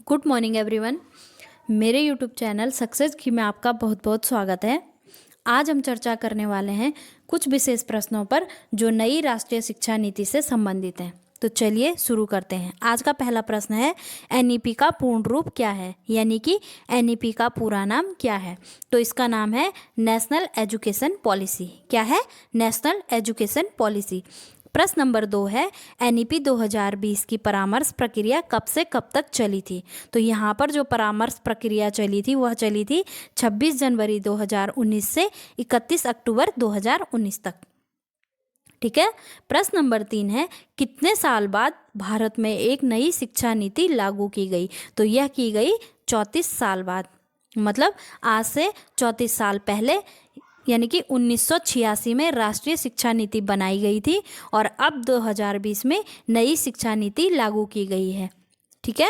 Good morning everyone. मेरे YouTube channel success की में आपका बहुत बहुत स्वागत है। आज हम चर्चा करने वाले हैं कुछ विशेष प्रश्नों पर जो नई राष्ट्रीय शिक्षा नीति से संबंधित हैं। तो चलिए शुरू करते हैं। आज का पहला प्रश्न है, एनईपी का पूर्ण रूप क्या है, यानी कि एनईपी का पूरा नाम क्या है। तो इसका नाम है नेशनल एजुकेशन पॉलिसी। क्या है? National education policy. प्रश्न नंबर 2 है, एनईपी 2020 की परामर्श प्रक्रिया कब से कब तक चली थी। तो यहाँ पर जो परामर्श प्रक्रिया चली थी वह चली थी 26 जनवरी 2019 से 31 अक्टूबर 2019 तक। ठीक है। प्रश्न नंबर 3 है, कितने साल बाद भारत में एक नई शिक्षा नीति लागू की गई। तो यह की गई 34 साल बाद, मतलब आज से 34 साल पहले यानी कि 1986 में राष्ट्रीय शिक्षा नीति बनाई गई थी और अब 2020 में नई शिक्षा नीति लागू की गई है। ठीक है।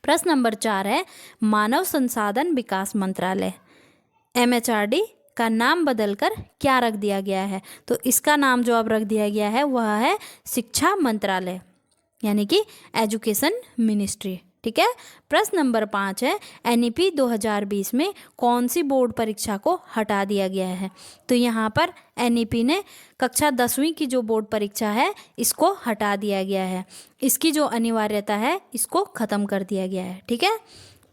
प्रश्न नंबर 4 है, मानव संसाधन विकास मंत्रालय MHRD का नाम बदलकर क्या रख दिया गया है। तो इसका नाम जो अब रख दिया गया है वह है शिक्षा मंत्रालय, यानी कि एजुकेशन मिनिस्ट्री। ठीक है। प्रश्न नंबर 5 है, एनईपी 2020 में कौन सी बोर्ड परीक्षा को हटा दिया गया है। तो यहाँ पर एनईपी ने कक्षा 10वीं की जो बोर्ड परीक्षा है इसको हटा दिया गया है। इसकी जो अनिवार्यता है इसको खत्म कर दिया गया है। ठीक है।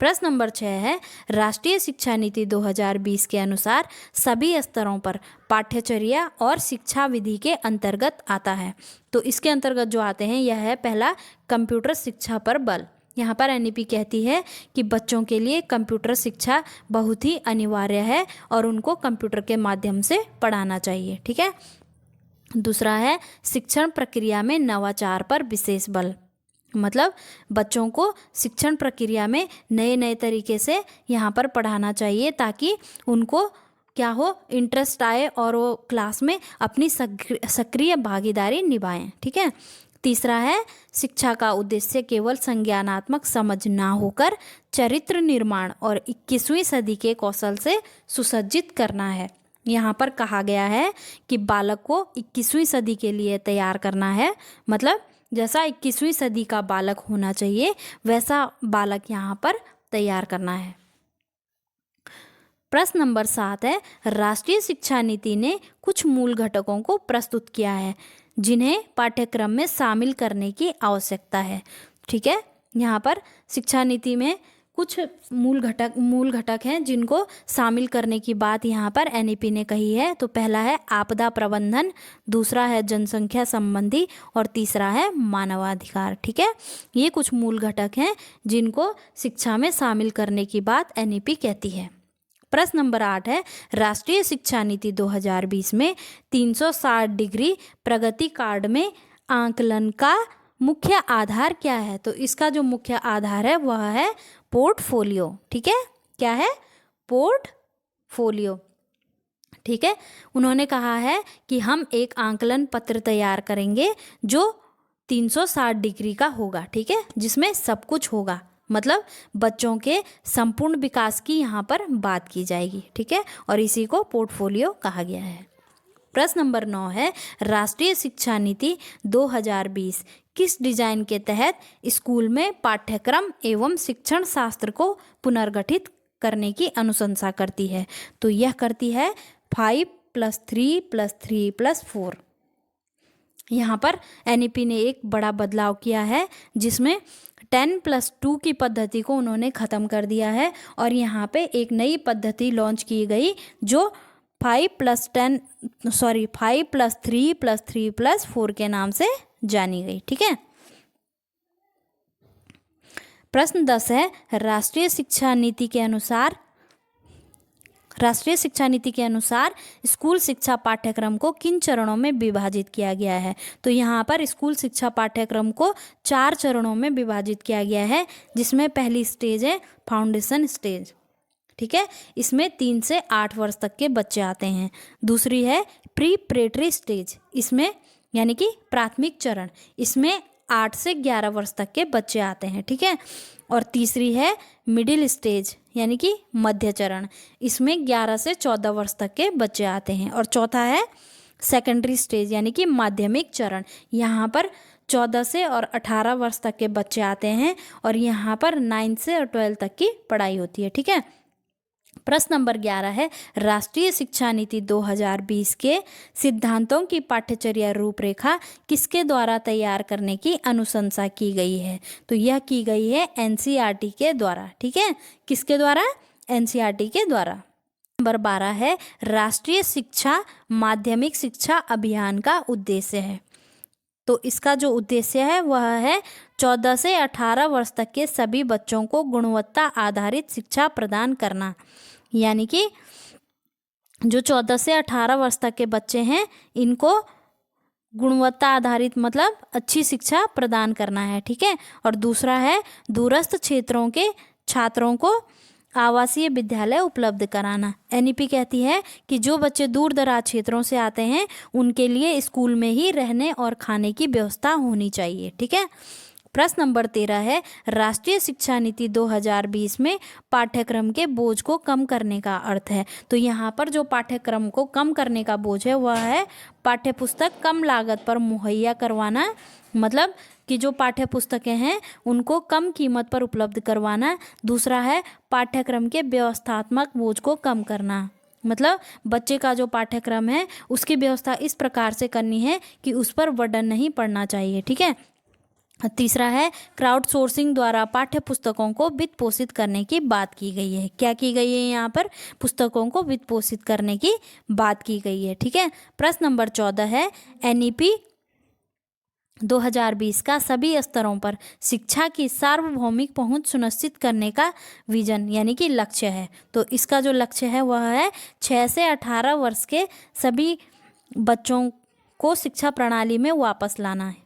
प्रश्न नंबर 6 है, राष्ट्रीय शिक्षा नीति 2020 के अनुसार सभी स्तरों पर पाठ्यचर्या और शिक्षा विधि के अंतर्गत आता है। तो इसके अंतर्गत जो आते हैं यह है, पहला, कंप्यूटर शिक्षा पर बल। यहाँ पर एनईपी कहती है कि बच्चों के लिए कंप्यूटर शिक्षा बहुत ही अनिवार्य है और उनको कंप्यूटर के माध्यम से पढ़ाना चाहिए। ठीक है। दूसरा है, शिक्षण प्रक्रिया में नवाचार पर विशेष बल, मतलब बच्चों को शिक्षण प्रक्रिया में नए नए तरीके से यहाँ पर पढ़ाना चाहिए ताकि उनको क्या हो, इंटरेस्ट आए और वो क्लास में अपनी सक्रिय भागीदारी निभाएं। ठीक है। तीसरा है, शिक्षा का उद्देश्य केवल संज्ञानात्मक समझ ना होकर चरित्र निर्माण और 21वीं सदी के कौशल से सुसज्जित करना है। यहाँ पर कहा गया है कि बालक को 21वीं सदी के लिए तैयार करना है, मतलब जैसा 21वीं सदी का बालक होना चाहिए वैसा बालक यहाँ पर तैयार करना है। प्रश्न नंबर 7 है, राष्ट्रीय शिक्षा नीति ने कुछ मूल घटकों को प्रस्तुत किया है जिन्हें पाठ्यक्रम में शामिल करने की आवश्यकता है। ठीक है। यहाँ पर शिक्षा नीति में कुछ मूल घटक हैं जिनको शामिल करने की बात यहाँ पर एनईपी ने कही है। तो पहला है आपदा प्रबंधन, दूसरा है जनसंख्या संबंधी और तीसरा है मानवाधिकार। ठीक है। ये कुछ मूल घटक हैं जिनको शिक्षा में शामिल करने की बात एनईपी कहती है। प्रश्न नंबर 8 है, राष्ट्रीय शिक्षा नीति 2020 में 360 डिग्री प्रगति कार्ड में आकलन का मुख्य आधार क्या है। तो इसका जो मुख्य आधार है वह है पोर्टफोलियो। ठीक है। क्या है? पोर्टफोलियो। ठीक है। उन्होंने कहा है कि हम एक आकलन पत्र तैयार करेंगे जो 360 डिग्री का होगा। ठीक है। जिसमें सब कुछ होगा, मतलब बच्चों के संपूर्ण विकास की यहाँ पर बात की जाएगी। ठीक है। और इसी को पोर्टफोलियो कहा गया है। प्रश्न नंबर 9 है, राष्ट्रीय शिक्षा नीति 2020 किस डिजाइन के तहत स्कूल में पाठ्यक्रम एवं शिक्षण शास्त्र को पुनर्गठित करने की अनुशंसा करती है। तो यह करती है 5+3+3+4। यहाँ पर एनईपी ने एक बड़ा बदलाव किया है जिसमें 10+2 की पद्धति को उन्होंने ख़त्म कर दिया है और यहाँ पे एक नई पद्धति लॉन्च की गई जो 5+3+3+4 के नाम से जानी गई। ठीक है। प्रश्न 10 है, राष्ट्रीय शिक्षा नीति के अनुसार स्कूल शिक्षा पाठ्यक्रम को किन चरणों में विभाजित किया गया है। तो यहाँ पर स्कूल शिक्षा पाठ्यक्रम को 4 चरणों में विभाजित किया गया है, जिसमें पहली स्टेज है फाउंडेशन स्टेज। ठीक है। इसमें 3 से 8 वर्ष तक के बच्चे आते हैं। दूसरी है प्रीपरेटरी स्टेज, इसमें यानी कि प्राथमिक चरण, इसमें 8 से 11 वर्ष तक के बच्चे आते हैं। ठीक है। और तीसरी है मिडिल स्टेज यानी कि मध्य चरण, इसमें 11 से 14 वर्ष तक के बच्चे आते हैं। और चौथा है सेकेंडरी स्टेज यानी कि माध्यमिक चरण, यहाँ पर 14 से और 18 वर्ष तक के बच्चे आते हैं और यहाँ पर 9 से और 12 तक की पढ़ाई होती है। ठीक है। प्रश्न नंबर 11 है, राष्ट्रीय शिक्षा नीति 2020 के सिद्धांतों की पाठ्यचर्या रूपरेखा किसके द्वारा तैयार करने की अनुशंसा की गई है? तो यह की गई है एनसीईआरटी के द्वारा। ठीक है, किसके द्वारा? एनसीईआरटी के द्वारा। नंबर 12 है, राष्ट्रीय शिक्षा माध्यमिक शिक्षा अभियान का उद्देश्य है। तो इसका जो उद्देश्य है वह है 14 से 18 वर्ष तक के सभी बच्चों को गुणवत्ता आधारित शिक्षा प्रदान करना। यानी कि जो 14 से 18 वर्ष तक के बच्चे हैं इनको गुणवत्ता आधारित मतलब अच्छी शिक्षा प्रदान करना है। ठीक है। और दूसरा है दूरस्थ क्षेत्रों के छात्रों को आवासीय विद्यालय उपलब्ध कराना। एनईपी कहती है कि जो बच्चे दूर दराज क्षेत्रों से आते हैं उनके लिए स्कूल में ही रहने और खाने की व्यवस्था होनी चाहिए। ठीक है। प्रश्न नंबर 13 है, राष्ट्रीय शिक्षा नीति 2020 में पाठ्यक्रम के बोझ को कम करने का अर्थ है। तो यहाँ पर जो पाठ्यक्रम को कम करने का बोझ है वह है पाठ्यपुस्तक कम लागत पर मुहैया करवाना। मतलब कि जो पाठ्य पुस्तकें हैं उनको कम कीमत पर उपलब्ध करवाना। दूसरा है पाठ्यक्रम के व्यवस्थात्मक बोझ को कम करना। मतलब बच्चे का जो पाठ्यक्रम है उसकी व्यवस्था इस प्रकार से करनी है कि उस पर बर्डन नहीं पड़ना चाहिए। ठीक है। तीसरा है क्राउड सोर्सिंग द्वारा पाठ्य पुस्तकों को वित्त पोषित करने की बात की गई है। क्या की गई है यहाँ पर? पुस्तकों को वित्त पोषित करने की बात की गई है। ठीक है। प्रश्न नंबर 14 है, एनईपी 2020 का सभी स्तरों पर शिक्षा की सार्वभौमिक पहुंच सुनिश्चित करने का विजन यानी कि लक्ष्य है। तो इसका जो लक्ष्य है वह है 6 से 18 वर्ष के सभी बच्चों को शिक्षा प्रणाली में वापस लाना है।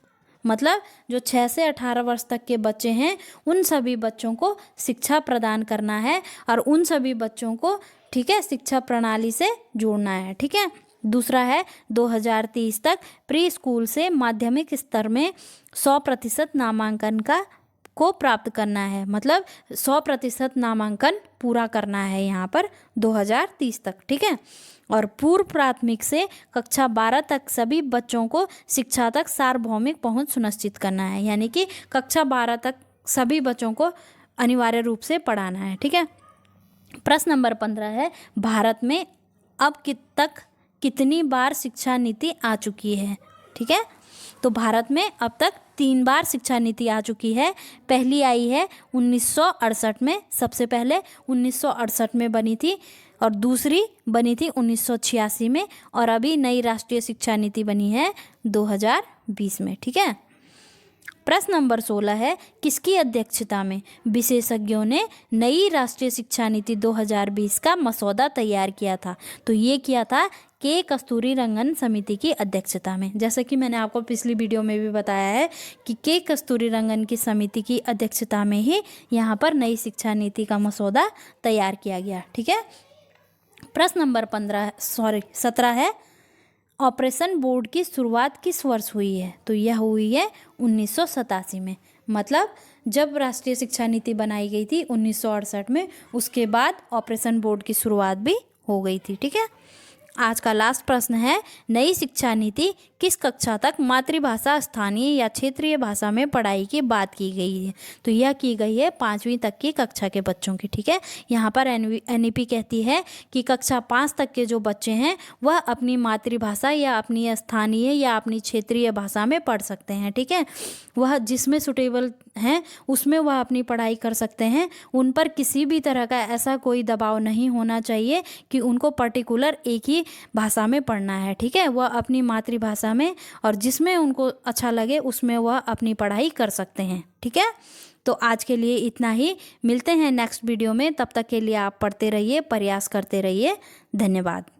मतलब जो 6 से 18 वर्ष तक के बच्चे हैं उन सभी बच्चों को शिक्षा प्रदान करना है और उन सभी बच्चों को, ठीक है, शिक्षा प्रणाली से जोड़ना है। ठीक है। दूसरा है 2030 तक प्री स्कूल से माध्यमिक स्तर में 100% नामांकन को प्राप्त करना है। मतलब 100% नामांकन पूरा करना है यहाँ पर 2030 तक। ठीक है। और पूर्व प्राथमिक से कक्षा 12 तक सभी बच्चों को शिक्षा तक सार्वभौमिक पहुंच सुनिश्चित करना है। यानी कि कक्षा 12 तक सभी बच्चों को अनिवार्य रूप से पढ़ाना है। ठीक है। प्रश्न नंबर 15 है, भारत में अब तक कितनी बार शिक्षा नीति आ चुकी है? ठीक है। तो भारत में अब तक 3 बार शिक्षा नीति आ चुकी है। पहली आई है 1968 में, सबसे पहले 1968 में बनी थी, और दूसरी बनी थी 1986 में, और अभी नई राष्ट्रीय शिक्षा नीति बनी है 2020 में। ठीक है। प्रश्न नंबर 16 है, किसकी अध्यक्षता में विशेषज्ञों ने नई राष्ट्रीय शिक्षा नीति 2020 का मसौदा तैयार किया था? तो ये किया था के कस्तूरीरंगन समिति की अध्यक्षता में। जैसे कि मैंने आपको पिछली वीडियो में भी बताया है कि के कस्तूरीरंगन की समिति की अध्यक्षता में ही यहाँ पर नई शिक्षा नीति का मसौदा तैयार किया गया। ठीक है। प्रश्न नंबर 17 है, ऑपरेशन बोर्ड की शुरुआत किस वर्ष हुई है? तो यह हुई है 1987 में। मतलब जब राष्ट्रीय शिक्षा नीति बनाई गई थी 1968 में, उसके बाद ऑपरेशन बोर्ड की शुरुआत भी हो गई थी। ठीक है। आज का लास्ट प्रश्न है, नई शिक्षा नीति किस कक्षा तक मातृभाषा स्थानीय या क्षेत्रीय भाषा में पढ़ाई की बात की गई है? तो यह की गई है 5वीं तक की कक्षा के बच्चों की। ठीक है। यहाँ पर एनईपी कहती है कि कक्षा 5 तक के जो बच्चे हैं वह अपनी मातृभाषा या अपनी स्थानीय या अपनी क्षेत्रीय भाषा में पढ़ सकते हैं। ठीक है। वह जिसमें सुटेबल हैं उसमें वह अपनी पढ़ाई कर सकते हैं। उन पर किसी भी तरह का ऐसा कोई दबाव नहीं होना चाहिए कि उनको पर्टिकुलर एक ही भाषा में पढ़ना है। ठीक है। वह अपनी मातृभाषा में और जिसमें उनको अच्छा लगे उसमें वह अपनी पढ़ाई कर सकते हैं। ठीक है। तो आज के लिए इतना ही, मिलते हैं नेक्स्ट वीडियो में। तब तक के लिए आप पढ़ते रहिए, प्रयास करते रहिए। धन्यवाद।